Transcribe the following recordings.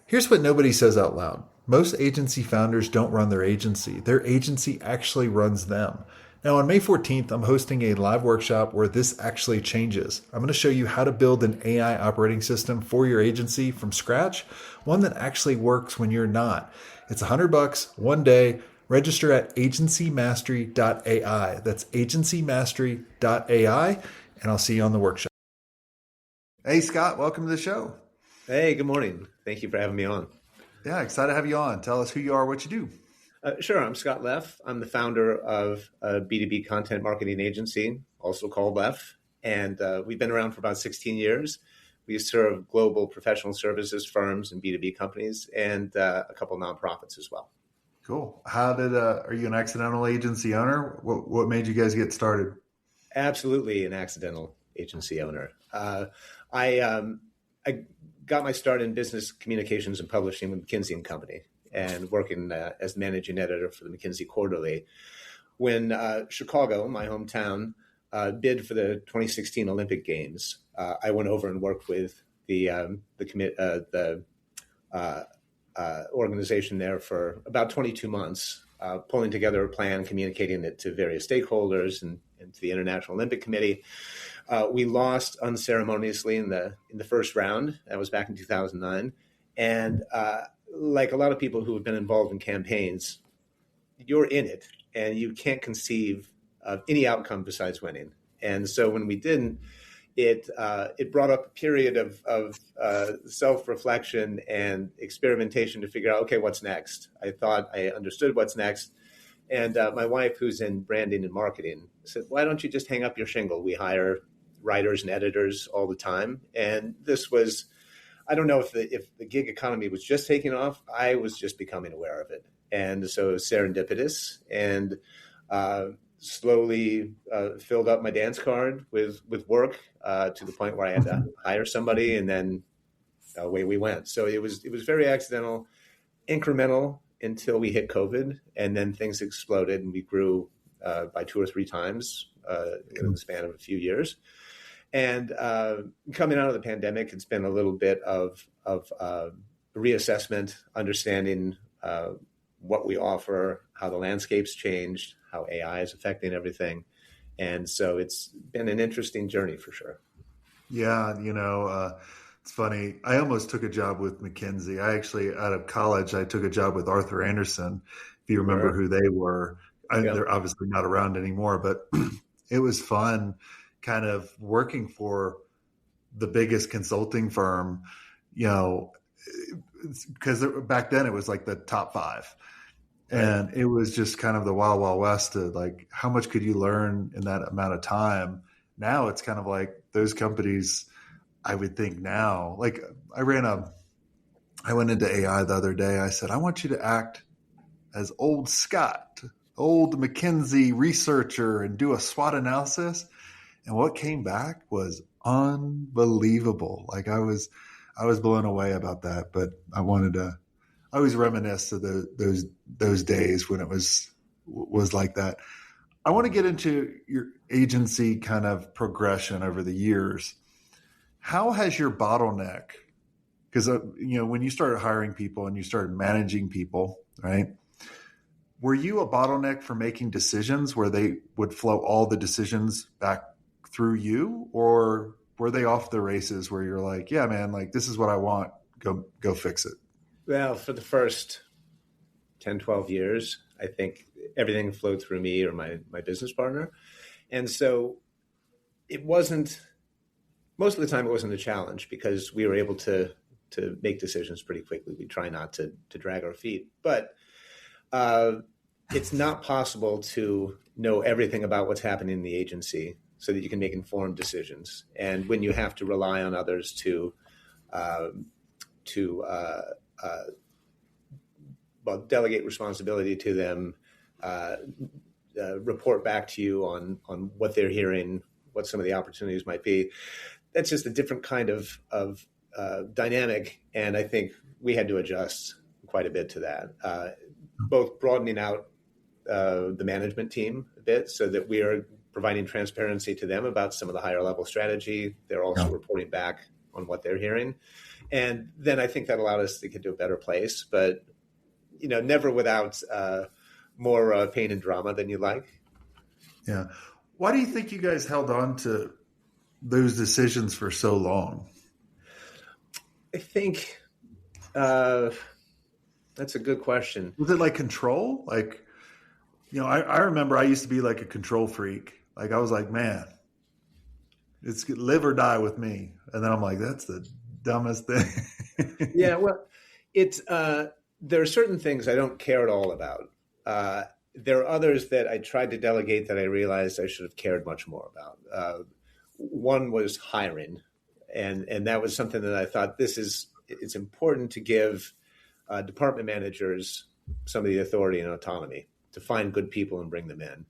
Here's what nobody says out loud. Most agency founders don't run their agency actually runs them. Now, on May 14th, I'm hosting a live workshop where this actually changes. I'm going to show you how to build an AI operating system for your agency from scratch, one that actually works when you're not. It's $100, one day. Register at agencymastery.ai. That's agencymastery.ai, and I'll see you on the workshop. Hey, Scott, welcome to the show. Hey, good morning. Thank you for having me on. Yeah, excited to have you on. Tell us who you are, what you do. Sure, I'm Scott Leff. I'm the founder of a B2B content marketing agency, also called Leff. And we've been around for about 16 years. We serve global professional services firms and B2B companies and a couple nonprofits as well. Cool. Are you an accidental agency owner? What made you guys get started? Absolutely an accidental agency owner. I got my start in business communications and publishing with McKinsey & Company and working as managing editor for the McKinsey Quarterly. When Chicago, my hometown, bid for the 2016 Olympic Games, I went over and worked with the organization there for about 22 months, pulling together a plan, communicating it to various stakeholders and to the International Olympic Committee. We lost unceremoniously in the first round. That was back in 2009. And like a lot of people who have been involved in campaigns, you're in it and you can't conceive of any outcome besides winning. And so when we didn't, it brought up a period of self-reflection and experimentation to figure out, okay, what's next? I thought I understood what's next. And my wife, who's in branding and marketing, said, why don't you just hang up your shingle? We hire writers and editors all the time. And this was, I don't know if the gig economy was just taking off. I was just becoming aware of it. And so it was serendipitous and slowly filled up my dance card with work to the point where I had to hire somebody, and then away we went. So it was very accidental, incremental until we hit COVID, and then things exploded and we grew by 2 or 3 times in the span of a few years. And coming out of the pandemic, it's been a little bit of reassessment, understanding what we offer, how the landscape's changed, how AI is affecting everything. And so it's been an interesting journey for sure. Yeah, it's funny. I almost took a job with McKinsey. I actually, out of college, I took a job with Arthur Andersen, if you remember who they were. They're obviously not around anymore, but it was fun kind of working for the biggest consulting firm, because back then it was like the top 5. And it was just kind of the wild, wild west to like, how much could you learn in that amount of time? Now it's kind of like those companies, I would think now, like I went into AI the other day. I said, I want you to act as old Scott, old McKinsey researcher, and do a SWOT analysis. And what came back was unbelievable. Like I was blown away about that, but I always reminisce of those days when it was like that. I want to get into your agency kind of progression over the years. How has your bottleneck, because when you started hiring people and you started managing people, right? Were you a bottleneck for making decisions where they would flow all the decisions back through you, or were they off the races where you're like, yeah, man, like this is what I want, go fix it? Well, for the first 10, 12 years, I think everything flowed through me or my business partner. And so it wasn't, most of the time it wasn't a challenge because we were able to make decisions pretty quickly. We try not to drag our feet, but it's not possible to know everything about what's happening in the agency so that you can make informed decisions. And when you have to rely on others to delegate responsibility to them, report back to you on what they're hearing, what some of the opportunities might be. That's just a different kind of dynamic. And I think we had to adjust quite a bit to that, both broadening out the management team a bit so that we are providing transparency to them about some of the higher level strategy. They're also reporting back on what they're hearing. And then I think that allowed us to get to a better place, but never without more pain and drama than you like. Yeah. Why do you think you guys held on to those decisions for so long? I think that's a good question. Was it like control? Like, I remember I used to be like a control freak. Like I was like, man, it's live or die with me. And then I'm like, that's the dumbest thing. Yeah, well, it's there are certain things I don't care at all about. There are others that I tried to delegate that I realized I should have cared much more about. One was hiring, and that was something that I thought it's important to give department managers some of the authority and autonomy to find good people and bring them in.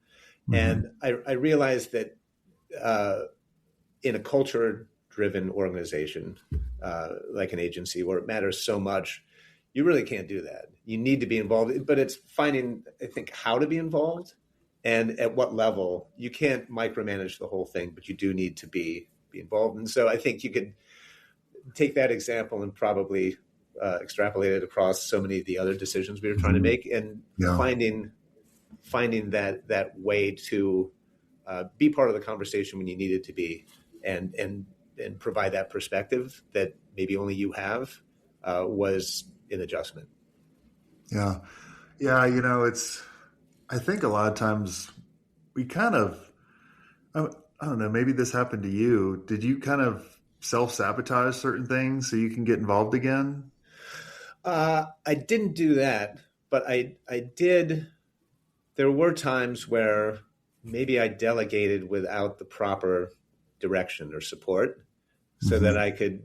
Mm-hmm. And I realized that in a culture-driven organization like an agency where it matters so much, you really can't do that. You need to be involved, but it's finding, I think, how to be involved and at what level. You can't micromanage the whole thing, but you do need to be involved. And so I think you could take that example and probably extrapolate it across so many of the other decisions we were trying to make, and finding that way to be part of the conversation when you needed to be, and provide that perspective that maybe only you have was an adjustment. Yeah. I think a lot of times we kind of, I don't know, maybe this happened to you. Did you kind of self-sabotage certain things so you can get involved again? I didn't do that, but I did. There were times where maybe I delegated without the proper direction or support so that I could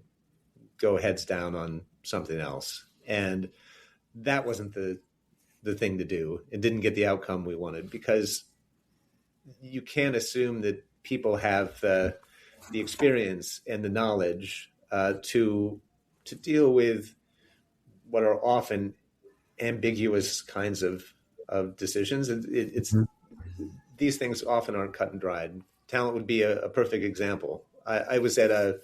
go heads down on something else. And that wasn't the thing to do. It didn't get the outcome we wanted, because you can't assume that people have the experience and the knowledge to deal with what are often ambiguous kinds of decisions. It's these things often aren't cut and dried. Talent would be a perfect example. I was at a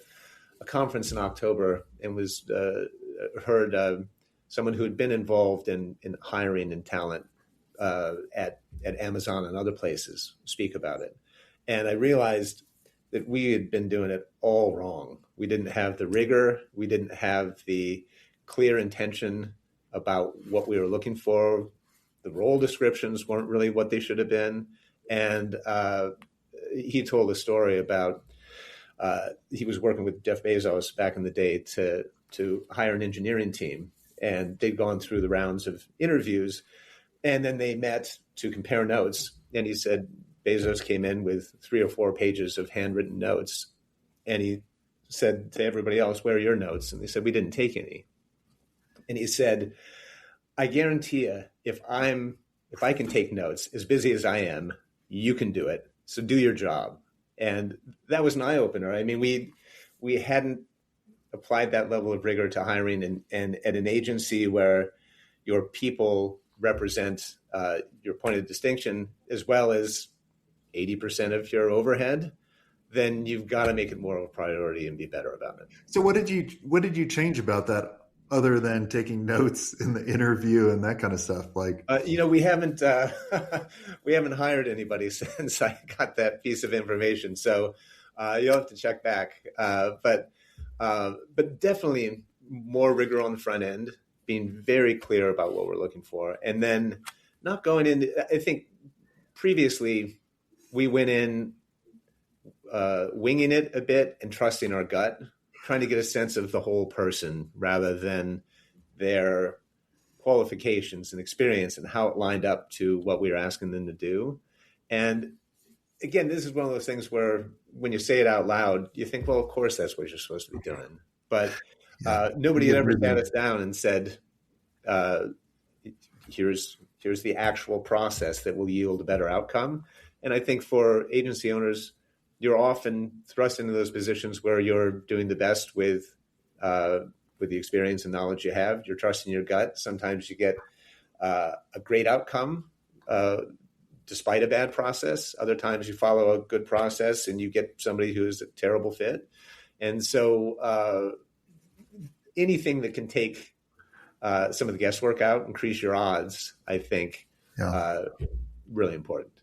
conference in October and was heard someone who had been involved in hiring and talent at Amazon and other places speak about it. And I realized that we had been doing it all wrong. We didn't have the rigor. We didn't have the clear intention about what we were looking for. The role descriptions weren't really what they should have been. And he told a story about he was working with Jeff Bezos back in the day to hire an engineering team. And they'd gone through the rounds of interviews, and then they met to compare notes. And he said Bezos came in with 3 or 4 pages of handwritten notes. And he said to everybody else, "Where are your notes?" And they said, "We didn't take any." And he said, "I guarantee you, if I can take notes, as busy as I am, you can do it. So do your job." And that was an eye opener. I mean, we hadn't applied that level of rigor to hiring, and at an agency where your people represent your point of distinction as well as 80% of your overhead, then you've got to make it more of a priority and be better about it. So what did you change about that other than taking notes in the interview and that kind of stuff? Like, we haven't hired anybody since I got that piece of information. So you'll have to check back. But definitely more rigor on the front end, being very clear about what we're looking for, and then not going in. I think previously we went in winging it a bit and trusting our gut, trying to get a sense of the whole person rather than their qualifications and experience and how it lined up to what we were asking them to do. And again, this is one of those things where when you say it out loud, you think, well, of course, that's what you're supposed to be doing. But nobody had ever sat us down and said, here's the actual process that will yield a better outcome. And I think for agency owners, you're often thrust into those positions where you're doing the best with the experience and knowledge you have. You're trusting your gut. Sometimes you get a great outcome despite a bad process. Other times you follow a good process and you get somebody who is a terrible fit. And so anything that can take some of the guesswork out, increase your odds, I think, really important.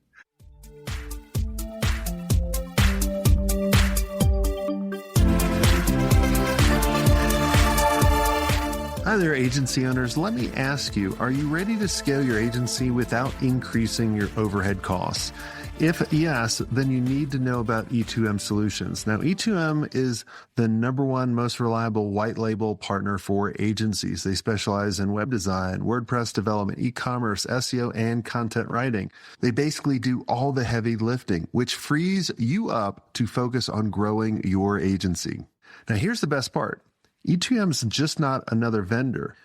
Hi there, agency owners. Let me ask you, are you ready to scale your agency without increasing your overhead costs? If yes, then you need to know about E2M Solutions. Now, E2M is the #1 most reliable white label partner for agencies. They specialize in web design, WordPress development, e-commerce, SEO, and content writing. They basically do all the heavy lifting, which frees you up to focus on growing your agency. Now, here's the best part. E2M is just not another vendor.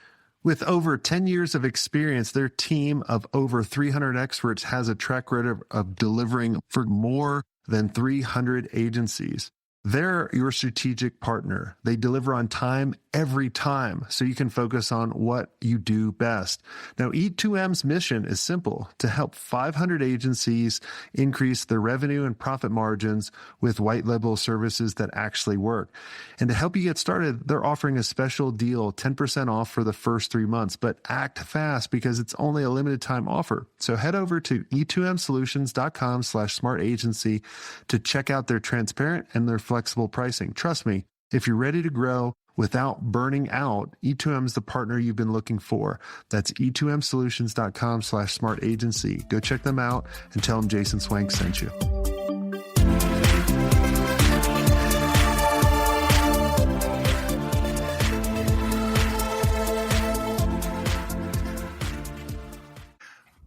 With over 10 years of experience, their team of over 300 experts has a track record of delivering for more than 300 agencies. They're your strategic partner. They deliver on time every time, so you can focus on what you do best. Now, E2M's mission is simple: to help 500 agencies increase their revenue and profit margins with white label services that actually work. And to help you get started, they're offering a special deal, 10% off for the first 3 months, but act fast because it's only a limited time offer. So head over to e2msolutions.com/smartagency to check out their transparent and their flexible pricing. Trust me, if you're ready to grow without burning out, E2M is the partner you've been looking for. That's e2msolutions.com/smartagency. Go check them out and tell them Jason Swank sent you.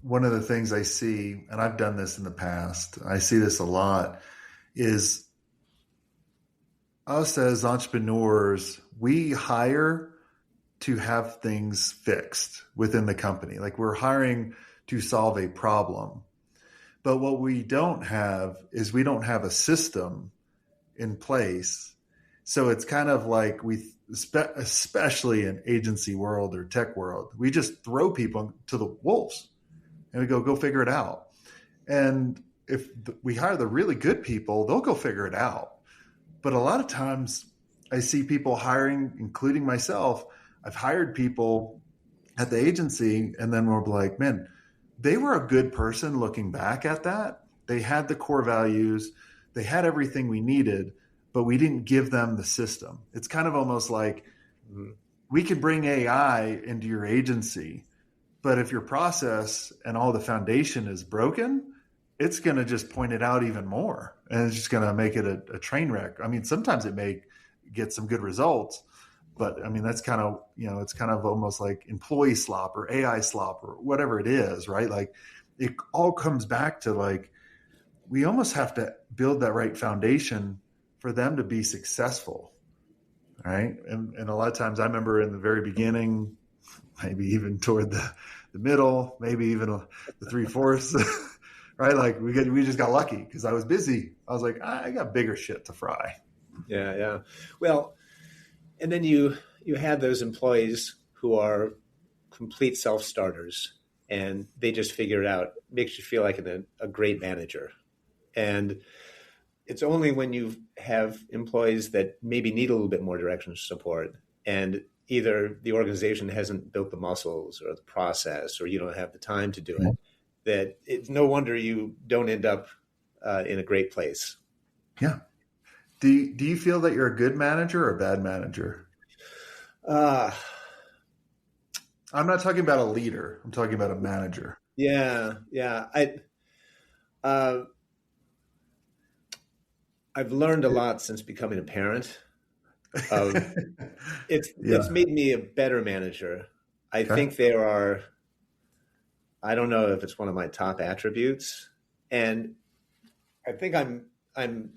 One of the things I see, and I've done this in the past, I see this a lot, is us as entrepreneurs, we hire to have things fixed within the company. Like, we're hiring to solve a problem. But what we don't have is we don't have a system in place. So it's kind of like especially in agency world or tech world, we just throw people to the wolves and we go figure it out. And if we hire the really good people, they'll go figure it out. But a lot of times I see people hiring, including myself. I've hired people at the agency, and then we're like, man, they were a good person looking back at that. They had the core values. They had everything we needed, but we didn't give them the system. It's kind of almost like we can bring AI into your agency, but if your process and all the foundation is broken, it's going to just point it out even more. And it's just going to make it a train wreck. I mean, sometimes it may get some good results, but I mean, that's kind of, it's kind of almost like employee slop or AI slop or whatever it is, right? Like, it all comes back to, like, we almost have to build that right foundation for them to be successful. Right. And a lot of times I remember in the very beginning, maybe even toward the middle, maybe even the 3/4, right? Like, we just got lucky because I was busy. I was like, I got bigger shit to fry. Yeah. Well, and then you have those employees who are complete self-starters and they just figure it out. It makes you feel like a great manager. And it's only when you have employees that maybe need a little bit more direction support, and either the organization hasn't built the muscles or the process, or you don't have the time to do it, that it's no wonder you don't end up in a great place. Yeah. Do you feel that you're a good manager or a bad manager? I'm not talking about a leader. I'm talking about a manager. Yeah. I've learned a lot since becoming a parent. It's made me a better manager. I think there are, I don't know if it's one of my top attributes, and I think I'm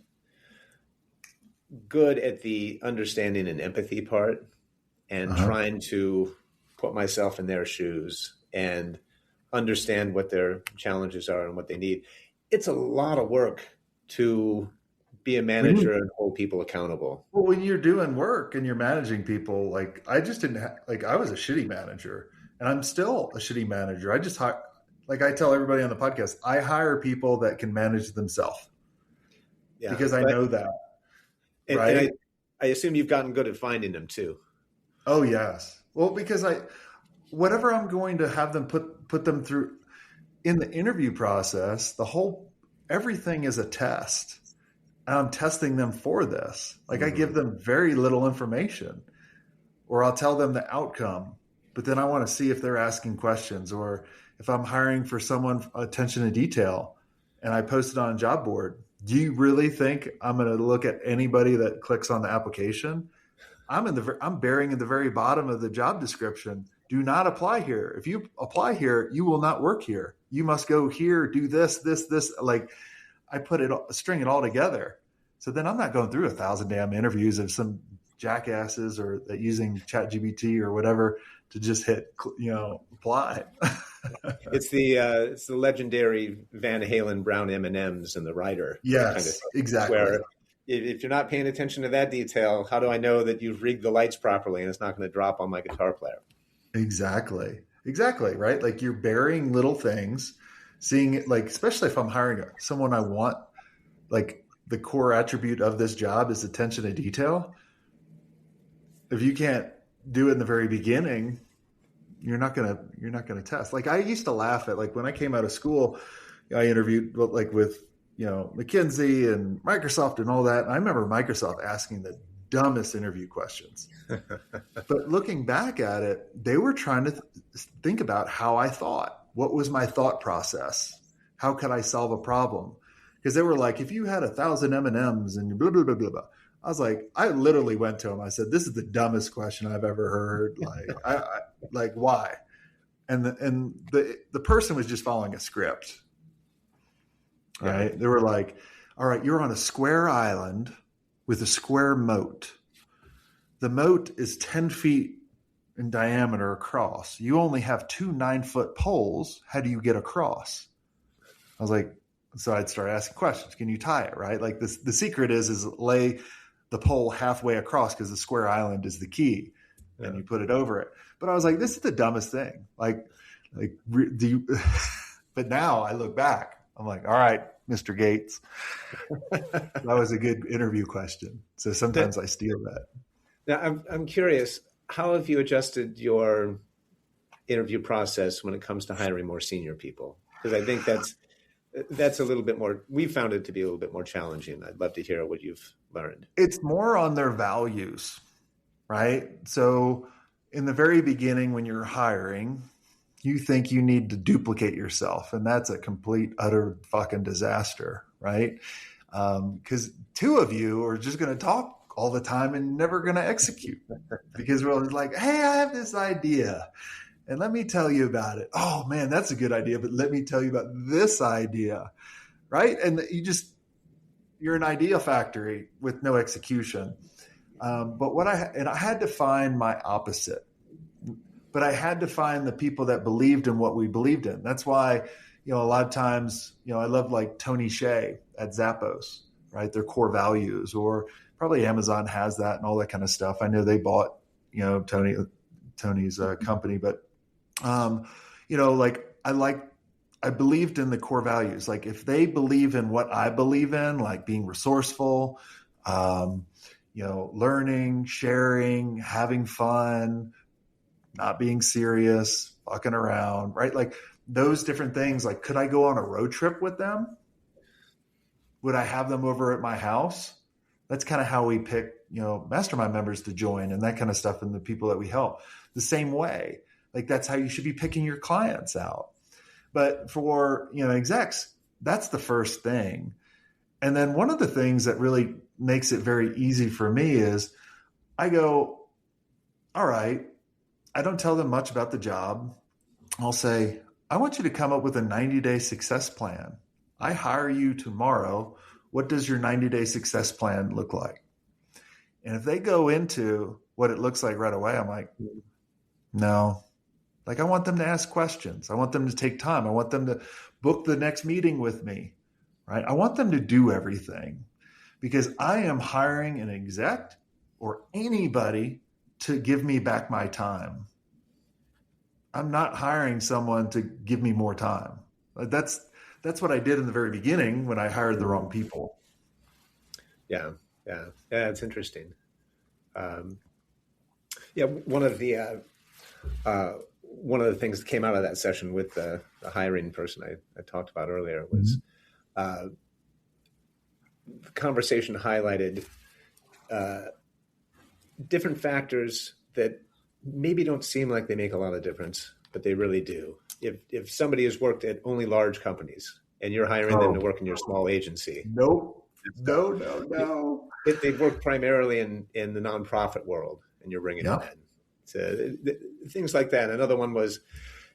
good at the understanding and empathy part, and trying to put myself in their shoes and understand what their challenges are and what they need. It's a lot of work to be a manager and hold people accountable. Well, when you're doing work and you're managing people, like, I just didn't I was a shitty manager, and I'm still a shitty manager. I just like I tell everybody on the podcast, I hire people that can manage themselves. Because I know that. And I assume you've gotten good at finding them too. Oh yes. Well, because whatever I'm going to have them put them through in the interview process, everything is a test. And I'm testing them for this. Like I give them very little information, or I'll tell them the outcome, but then I want to see if they're asking questions, or if I'm hiring for someone attention to detail and I post it on a job board. Do you really think I'm going to look at anybody that clicks on the application? I'm burying in the very bottom of the job description. Do not apply here. If you apply here, you will not work here. You must go here, do this. Like I string it all together. So then I'm not going through 1,000 damn interviews of some jackasses or that using ChatGPT or whatever to just hit, apply. It's the legendary Van Halen brown M&Ms and the writer. Yes, kind of exactly. Where if you're not paying attention to that detail, how do I know that you've rigged the lights properly and it's not going to drop on my guitar player? Exactly. Right. Like you're burying little things, seeing it, like, especially if I'm hiring someone I want, like the core attribute of this job is attention to detail. If you can't do it in the very beginning, you're not going to test. Like I used to laugh at, like when I came out of school, I interviewed like with, McKinsey and Microsoft and all that. And I remember Microsoft asking the dumbest interview questions. But looking back at it, they were trying to think about how I thought. What was my thought process? How could I solve a problem? Because they were like, if you had 1,000 M&Ms and blah, blah, blah, blah, blah. I was like, I literally went to him. I said, this is the dumbest question I've ever heard. Like, why? And the person was just following a script. Right? Yeah. They were like, all right, you're on a square island with a square moat. The moat is 10 feet in diameter across. You only have 2 9-foot poles. How do you get across? I was like, so I'd start asking questions. Can you tie it, right? Like the secret is lay the pole halfway across, because the square island is the key, and you put it over it. But I was like, this is the dumbest thing. Like, do you? But now I look back, I'm like, all right, Mr. Gates, that was a good interview question. So sometimes I steal that. Now I'm curious, how have you adjusted your interview process when it comes to hiring more senior people? Because I think that's a little bit more, we found it to be a little bit more challenging. I'd love to hear what you've learned. It's more on their values, right? So in the very beginning, when you're hiring, you think you need to duplicate yourself. And that's a complete, utter fucking disaster, right? Because 2 of you are just going to talk all the time and never going to execute, because we're like, hey, I have this idea. And let me tell you about it. Oh man, that's a good idea. But let me tell you about this idea. Right. And you're an idea factory with no execution. But I had to find my opposite, but I had to find the people that believed in what we believed in. That's why, a lot of times, I love like Tony Hsieh at Zappos, right? Their core values, or probably Amazon has that and all that kind of stuff. I know they bought, Tony's company, but I believed in the core values. Like if they believe in what I believe in, like being resourceful, learning, sharing, having fun, not being serious, fucking around, right? Like those different things. Like, could I go on a road trip with them? Would I have them over at my house? That's kind of how we pick, mastermind members to join and that kind of stuff, and the people that we help. The same way. Like that's how you should be picking your clients out. But for, execs, that's the first thing. And then one of the things that really makes it very easy for me is I go, all right, I don't tell them much about the job. I'll say, I want you to come up with a 90-day success plan. I hire you tomorrow. What does your 90-day success plan look like? And if they go into what it looks like right away, I'm like, no. Like I want them to ask questions. I want them to take time. I want them to book the next meeting with me, right? I want them to do everything, because I am hiring an exec or anybody to give me back my time. I'm not hiring someone to give me more time. That's what I did in the very beginning when I hired the wrong people. Yeah, it's interesting. Yeah, one of the things that came out of that session with the hiring person I talked about earlier was the conversation highlighted different factors that maybe don't seem like they make a lot of difference, but they really do. If somebody has worked at only large companies and you're hiring them to work in your small agency, no. They've worked primarily in the nonprofit world, and you're bringing them in. So things like that. Another one was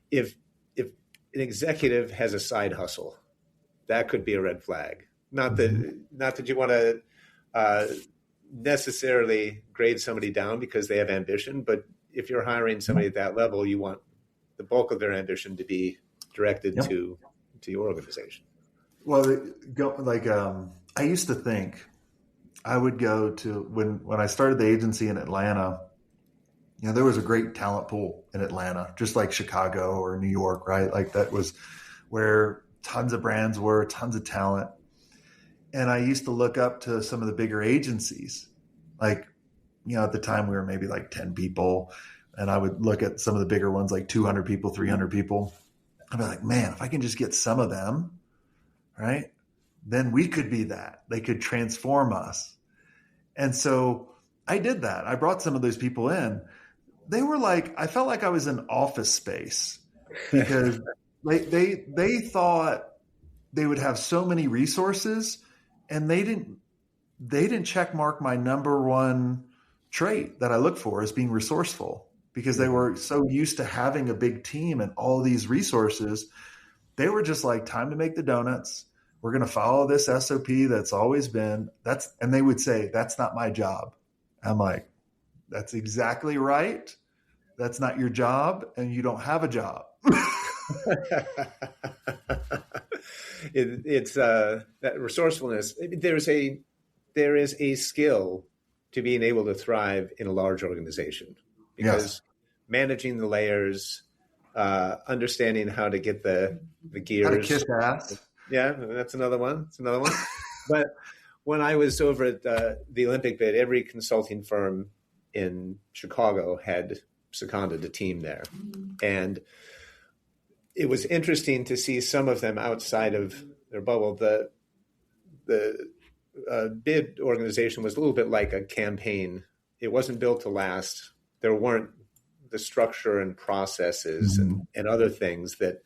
if an executive has a side hustle, that could be a red flag. Not that you want to necessarily grade somebody down because they have ambition, but if you're hiring somebody at that level, you want the bulk of their ambition to be directed to your organization. Well, I used to think I would go to when I started the agency in Atlanta. There was a great talent pool in Atlanta, just like Chicago or New York, right? Like that was where tons of brands were, tons of talent. And I used to look up to some of the bigger agencies. Like, at the time we were maybe like 10 people. And I would look at some of the bigger ones, like 200 people, 300 people. I'd be like, man, if I can just get some of them, right? Then we could be that. They could transform us. And so I did that. I brought some of those people in. They were like, I felt like I was in Office Space because they thought they would have so many resources, and they didn't check mark my number one trait that I look for as being resourceful, because they were so used to having a big team and all these resources. They were just like, time to make the donuts. We're going to follow this SOP that's always been. And they would say, that's not my job. I'm like, that's exactly right. That's not your job, and you don't have a job. It's that resourcefulness. There is a skill to being able to thrive in a large organization, because managing the layers, understanding how to get the gears. How to kiss ass. Yeah, that's another one. But when I was over at the Olympic bid, every consulting firm in Chicago had seconded a team there. And it was interesting to see some of them outside of their bubble. The bid organization was a little bit like a campaign. It wasn't built to last. There weren't the structure and processes and other things that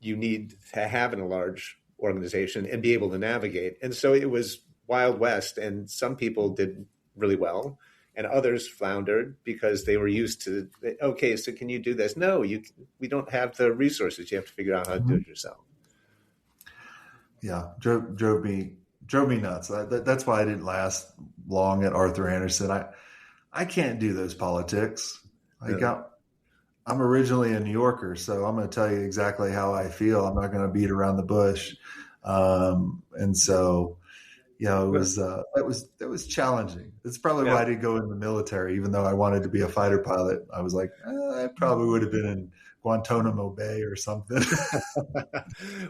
you need to have in a large organization and be able to navigate. And so it was Wild West, and some people did really well and others floundered because they were used to, okay, so can you do this? No, we don't have the resources. You have to figure out how to do it yourself. Yeah, drove me nuts. That's why I didn't last long at Arthur Andersen. I can't do those politics. I'm originally a New Yorker, so I'm going to tell you exactly how I feel. I'm not going to beat around the bush. And so, it was challenging. It's probably why I didn't go in the military, even though I wanted to be a fighter pilot. I was like, I probably would have been in Guantanamo Bay or something.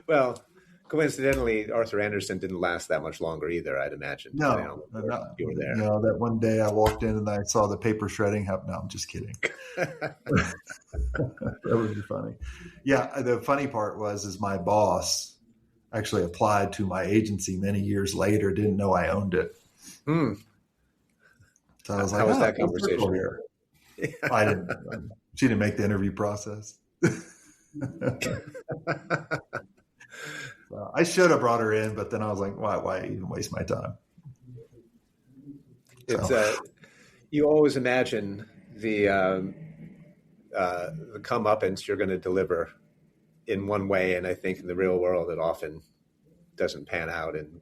Well, coincidentally, Arthur Andersen didn't last that much longer either, I'd imagine. No, you were there. That one day I walked in and I saw the paper shredding happen. No, I'm just kidding. That would be funny. Yeah, the funny part is my boss actually applied to my agency many years later, didn't know I owned it. So I was like, how was that conversation? Here? She didn't make the interview process. I should have brought her in, but then I was like, why even waste my time? It's you always imagine the comeuppance you're going to deliver in one way, and I think in the real world it often doesn't pan out and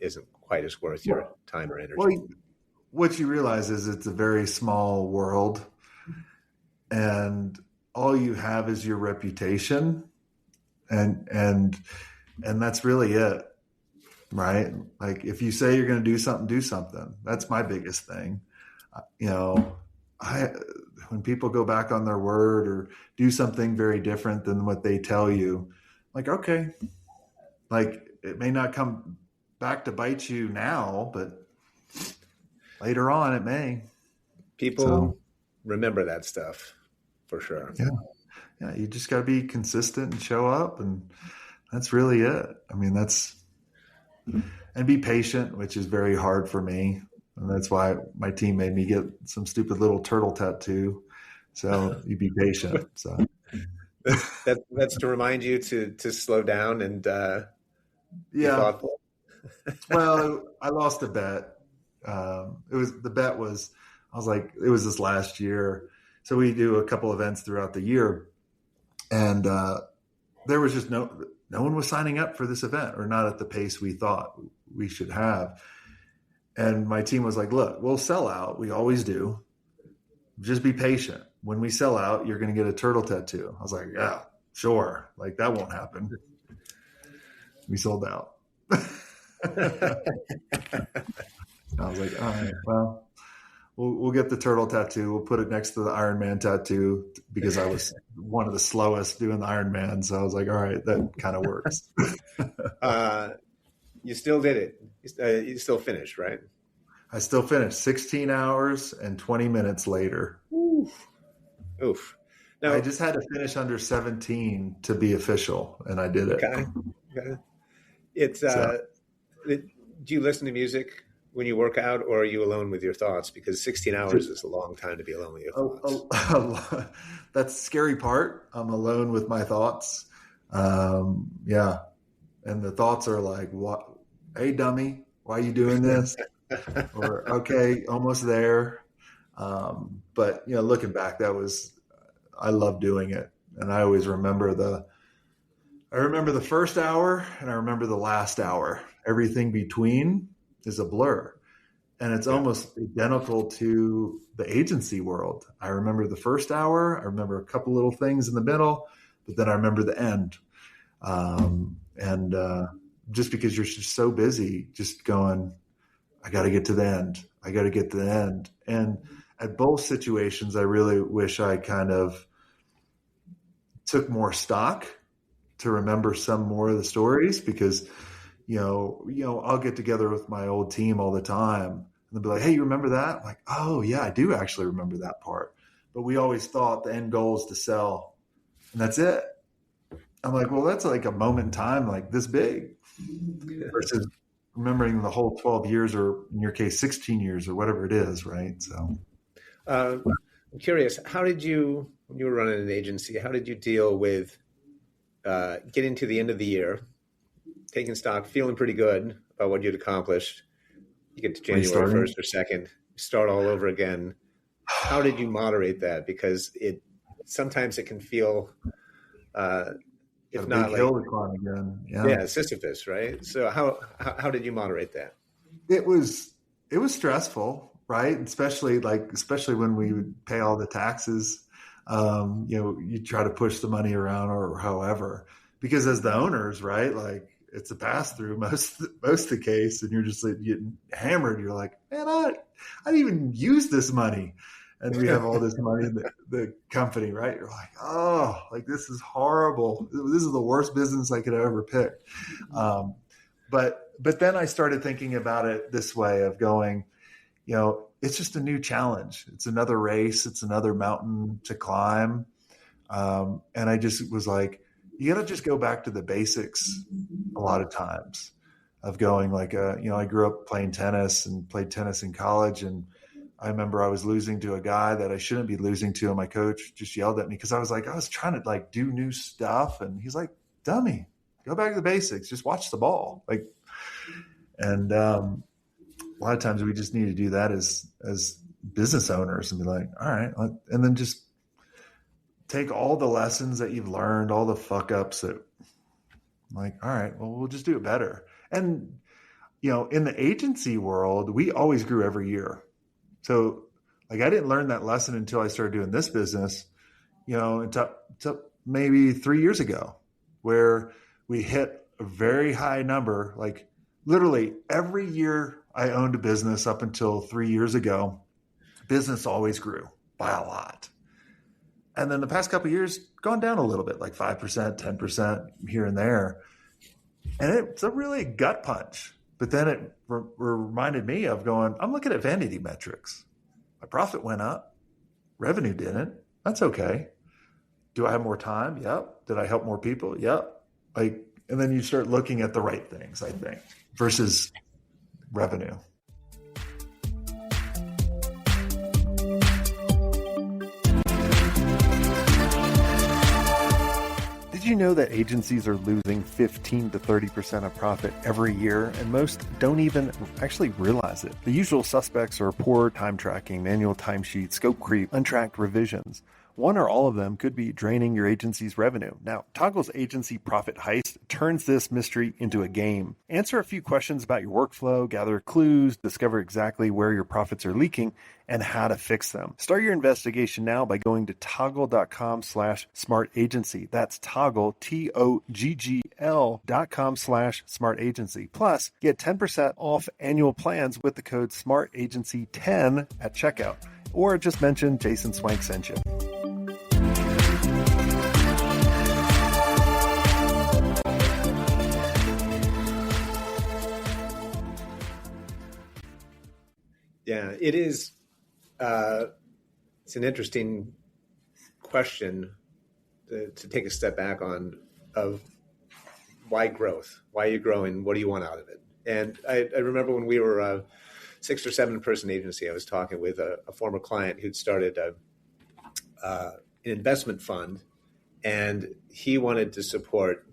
isn't quite as worth your time or energy. Well, what you realize is it's a very small world, and all you have is your reputation, and that's really it, right? Like if you say you're going to do something. That's my biggest thing. When people go back on their word or do something very different than what they tell you, like, okay, like it may not come back to bite you now, but later on it may. People remember that stuff for sure. Yeah. Yeah. You just got to be consistent and show up. And that's really it. I mean, and be patient, which is very hard for me. And that's why my team made me get some stupid little turtle tattoo. So you be patient. So that's to remind you to slow down and be yeah. thoughtful. Well, I lost a bet. I was like, it was this last year. So we do a couple events throughout the year, and there was just no one was signing up for this event, or not at the pace we thought we should have. And my team was like, look, we'll sell out. We always do. Just be patient. When we sell out, you're going to get a turtle tattoo. I was like, yeah, sure. Like, that won't happen. We sold out. I was like, all right, well, we'll get the turtle tattoo. We'll put it next to the Iron Man tattoo, because I was one of the slowest doing the Iron Man. So I was like, all right, that kind of works. You still did it. You still finished, right? I still finished 16 hours and 20 minutes later. Oof. Now, I just had to finish under 17 to be official, and I did it. Okay. It's do you listen to music when you work out, or are you alone with your thoughts? Because 16 hours is a long time to be alone with your thoughts. That's the scary part. I'm alone with my thoughts. Yeah. And the thoughts are like, "What? Hey, dummy, why are you doing this?" Or, "Okay, almost there." But looking back, I love doing it. And I always remember the first hour, and I remember the last hour. Everything between is a blur. And it's almost identical to the agency world. I remember the first hour. I remember a couple little things in the middle, but then I remember the end. Just because you're just so busy, just going, I got to get to the end. I got to get to the end. And at both situations, I really wish I kind of took more stock to remember some more of the stories, because, I'll get together with my old team all the time, and they'll be like, "Hey, you remember that?" I'm like, "Oh yeah, I do actually remember that part." But we always thought the end goal is to sell, and that's it. I'm like, well, that's like a moment in time, like this big, versus remembering the whole 12 years, or in your case, 16 years, or whatever it is, right? So I'm curious, when you were running an agency, how did you deal with getting to the end of the year, taking stock, feeling pretty good about what you'd accomplished? You get to January 1st or 2nd, start all over again. How did you moderate that? Because sometimes it can feel, if not like, again. Yeah, Sisyphus, right? So how did you moderate that? It was stressful, right? Especially when we would pay all the taxes. You try to push the money around, or however, because as the owners, right, like, it's a pass through most of the case, and you're just like getting hammered. You're like, man, I didn't even use this money, and we have all this money in the company, right? You're like, oh, like, this is horrible. This is the worst business I could have ever pick. But then I started thinking about it this way of going, it's just a new challenge. It's another race. It's another mountain to climb. And I just was like, you got to just go back to the basics a lot of times, of going like, I grew up playing tennis and played tennis in college. And I remember I was losing to a guy that I shouldn't be losing to. And my coach just yelled at me, because I was trying to like do new stuff. And he's like, dummy, go back to the basics. Just watch the ball. And a lot of times we just need to do that as business owners, and be like, all right. And then just take all the lessons that you've learned, all the fuck ups that, like, all right, well, we'll just do it better. And, in the agency world, we always grew every year. So like, I didn't learn that lesson until I started doing this business, until maybe 3 years ago, where we hit a very high number. Like, literally every year I owned a business up until 3 years ago, business always grew by a lot. And then the past couple of years, gone down a little bit, like 5%, 10% here and there. And it's a really gut punch. But then it reminded me of going, I'm looking at vanity metrics. My profit went up. Revenue didn't. That's okay. Do I have more time? Yep. Did I help more people? Yep. Like, and then you start looking at the right things, I think, versus revenue. Did you know that agencies are losing 15 to 30% of profit every year, and most don't even actually realize it? The usual suspects are poor time tracking, manual timesheets, scope creep, untracked revisions. One or all of them could be draining your agency's revenue. Now, Toggle's agency profit heist turns this mystery into a game. Answer a few questions about your workflow, gather clues, discover exactly where your profits are leaking, and how to fix them. Start your investigation now by going to toggle.com/smartagency. That's Toggle, TOGGL.com/smartagency. Plus, get 10% off annual plans with the code SMARTAGENCY10 at checkout. Or just mention Jason Swank sent you. Yeah, it is. It's an interesting question to take a step back on, of why growth? Why are you growing? What do you want out of it? And I remember when we were a 6 or 7 person agency, I was talking with a former client who'd started an investment fund, and he wanted to support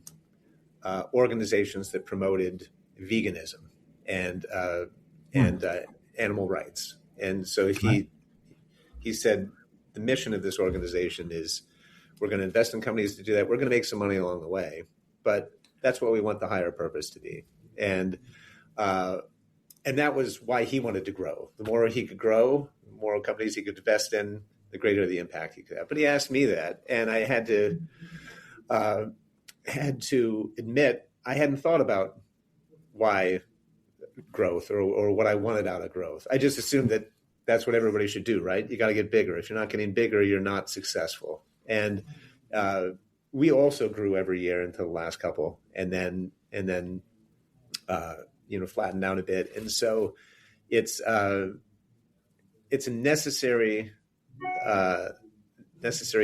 organizations that promoted veganism and animal rights. And so he said the mission of this organization is, we're going to invest in companies to do that. We're going to make some money along the way, but that's what we want the higher purpose to be. And that was why he wanted to grow. The more he could grow, the more companies he could invest in, the greater the impact he could have. But he asked me that, and I had to admit I hadn't thought about why growth or what I wanted out of growth. I just assumed that that's what everybody should do, right? You got to get bigger. If you're not getting bigger, you're not successful. And we also grew every year until the last couple, and then flattened out a bit. And so it's a necessary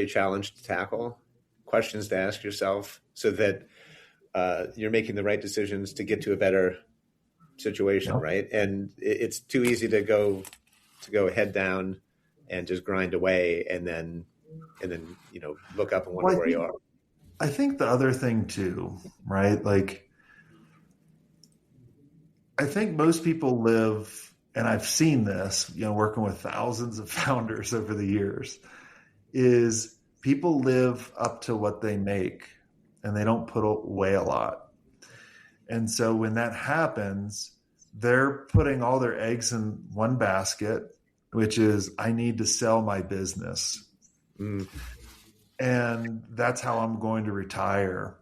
challenge to tackle, questions to ask yourself, so that you're making the right decisions to get to a better situation, right? And it's too easy to go head down and just grind away, and then look up and wonder where you are. I think the other thing too, right? Like, I think most people live, and I've seen this, working with thousands of founders over the years, is people live up to what they make and they don't put away a lot. And so when that happens, they're putting all their eggs in one basket, which is, I need to sell my business. And that's how I'm going to retire.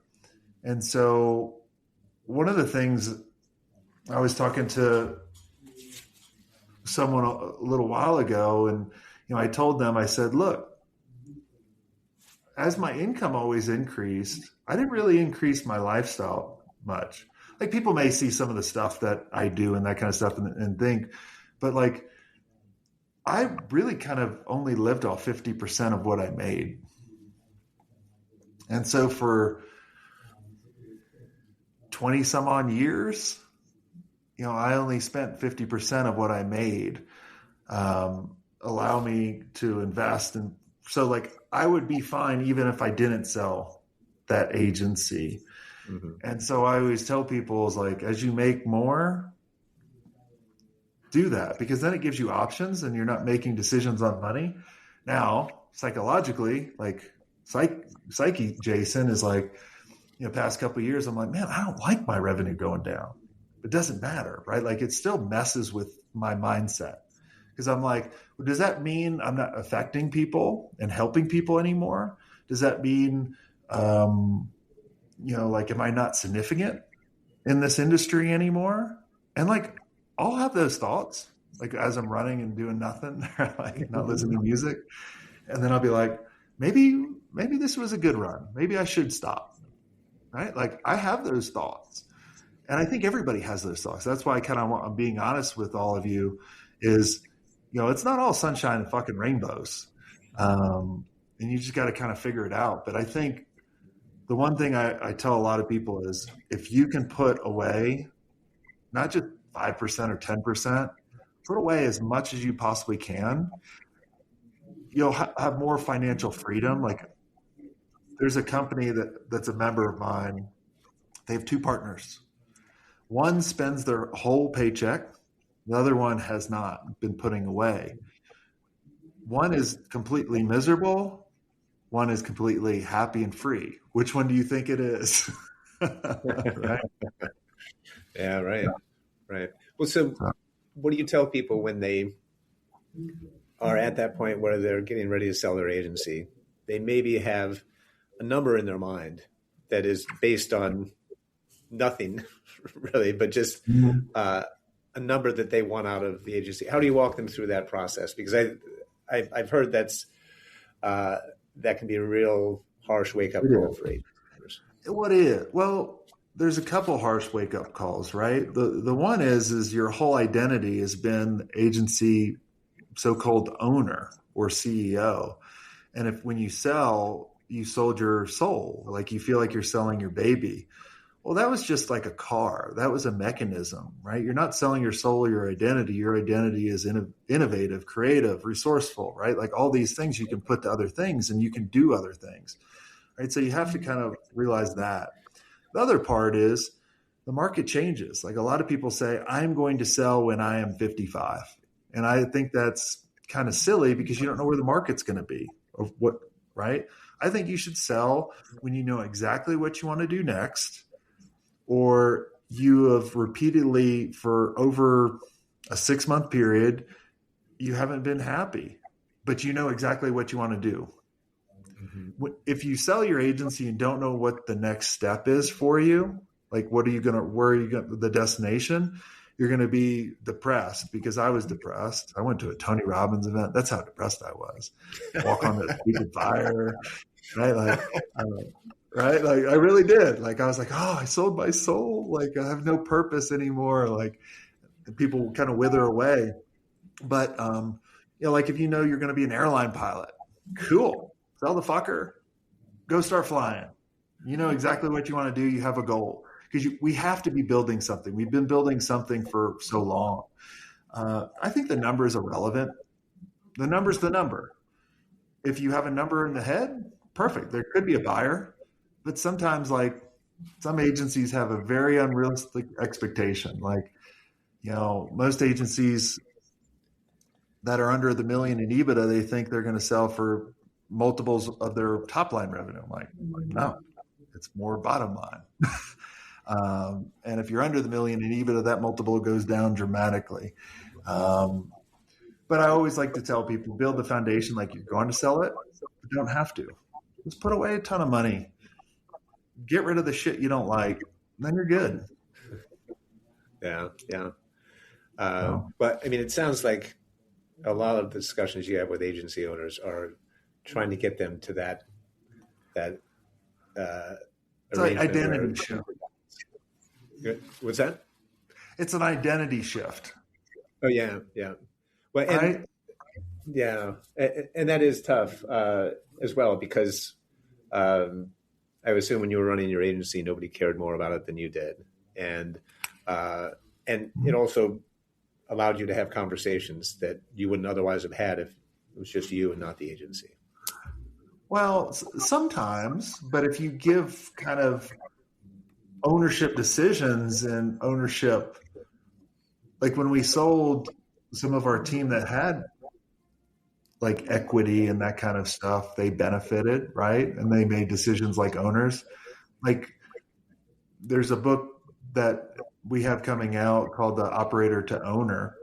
And so one of the things, I was talking to someone a little while ago, and I told them, I said, look, as my income always increased, I didn't really increase my lifestyle much. Like, people may see some of the stuff that I do and that kind of stuff and think, but like, I really kind of only lived off 50% of what I made. And so for 20 some odd years, I only spent 50% of what I made, allow me to invest. And so like, I would be fine even if I didn't sell that agency. Mm-hmm. And so I always tell people, is like, as you make more, do that, because then it gives you options and you're not making decisions on money. Now, psychologically, like psyche Jason is like, past couple of years, I'm like, man, I don't like my revenue going down. It doesn't matter, right? Like, it still messes with my mindset, because I'm like, well, does that mean I'm not affecting people and helping people anymore? Does that mean, like, am I not significant in this industry anymore? And like, I'll have those thoughts, like, as I'm running and doing nothing, like not listening to music. And then I'll be like, maybe this was a good run. Maybe I should stop, right? Like, I have those thoughts. And I think everybody has those thoughts. That's why I'm being honest with all of you is, it's not all sunshine and fucking rainbows. And you just got to kind of figure it out. But I think the one thing I tell a lot of people is if you can put away not just 5% or 10%, put away as much as you possibly can, you'll have more financial freedom. Like there's a company that's a member of mine. They have two partners. One spends their whole paycheck. The other one has not been putting away. One is completely miserable. One is completely happy and free. Which one do you think it is? Right? Yeah, right. Right. Well, so what do you tell people when they are at that point where they're getting ready to sell their agency? They maybe have a number in their mind that is based on nothing really, but just a number that they want out of the agency. How do you walk them through that process? Because I've heard that can be a real harsh wake-up call for agents. What is? Well, there's a couple harsh wake-up calls, right? The one is your whole identity has been agency so-called owner or CEO. And if when you sell, you sold your soul, like you feel like you're selling your baby. Well, that was just like a car. That was a mechanism, right? You're not selling your soul or your identity. Your identity is innovative, creative, resourceful, right? Like all these things you can put to other things and you can do other things, right? So you have to kind of realize that. The other part is the market changes. Like a lot of people say, I'm going to sell when I am 55. And I think that's kind of silly because you don't know where the market's going to be or what, right? I think you should sell when you know exactly what you want to do next, or you have repeatedly for over a 6-month period, you haven't been happy, but you know exactly what you want to do. Mm-hmm. If you sell your agency and don't know what the next step is for you, like where are you going, the destination, you're going to be depressed, because I was depressed. I went to a Tony Robbins event. That's how depressed I was. Walk on the stupid fire, right? Right? Like I really did. Like I was like, oh, I sold my soul. Like I have no purpose anymore. Like people kind of wither away. But like if you know you're going to be an airline pilot, cool. Sell the fucker. Go start flying. You know exactly what you want to do. You have a goal, because we have to be building something. We've been building something for so long. I think the number is irrelevant. The number's the number. If you have a number in the head, perfect. There could be a buyer. But sometimes, like, some agencies have a very unrealistic expectation. Like, most agencies that are under the $1 million in EBITDA, they think they're going to sell for multiples of their top line revenue. I'm like, no, it's more bottom line. And if you're under the $1 million in EBITDA, that multiple goes down dramatically. But I always like to tell people, build the foundation like you're going to sell it, but don't have to. Just put away a ton of money. Get rid of the shit you don't like, then you're good. Yeah. But I mean, it sounds like a lot of the discussions you have with agency owners are trying to get them to that it's like identity shift. What's that? It's an identity shift. Oh yeah. Well, and, right? And that is tough as well, because I would assume when you were running your agency, nobody cared more about it than you did, and it also allowed you to have conversations that you wouldn't otherwise have had if it was just you and not the agency. Well, sometimes, but if you give kind of ownership decisions and ownership, like when we sold some of our team that had like equity and that kind of stuff, they benefited, right? And they made decisions like owners. Like there's a book that we have coming out called The Operator to Owner,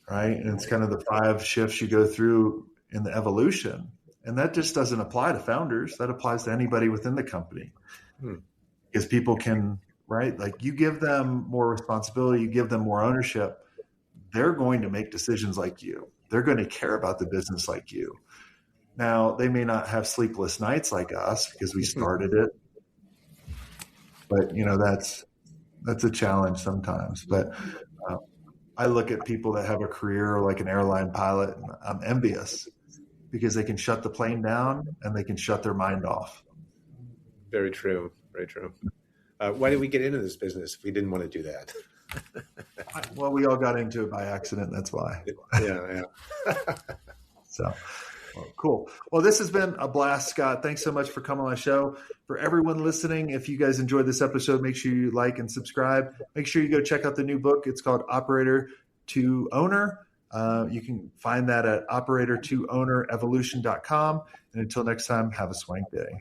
right? And it's kind of the 5 shifts you go through in the evolution. And that just doesn't apply to founders. That applies to anybody within the company. Because people can, right? Like you give them more responsibility, you give them more ownership, they're going to make decisions like you. They're going to care about the business like you. Now, they may not have sleepless nights like us because we started it. But, that's a challenge sometimes. But I look at people that have a career like an airline pilot, and I'm envious. because they can shut the plane down and they can shut their mind off. Very true. Very true. Why did we get into this business if we didn't want to do that? Well, we all got into it by accident. That's why. Yeah. So, well, cool. Well, this has been a blast, Scott. Thanks so much for coming on the show. For everyone listening, if you guys enjoyed this episode, make sure you like and subscribe. Make sure you go check out the new book. It's called Operator to Owner. You can find that at operator2ownerevolution.com. And until next time, have a swank day.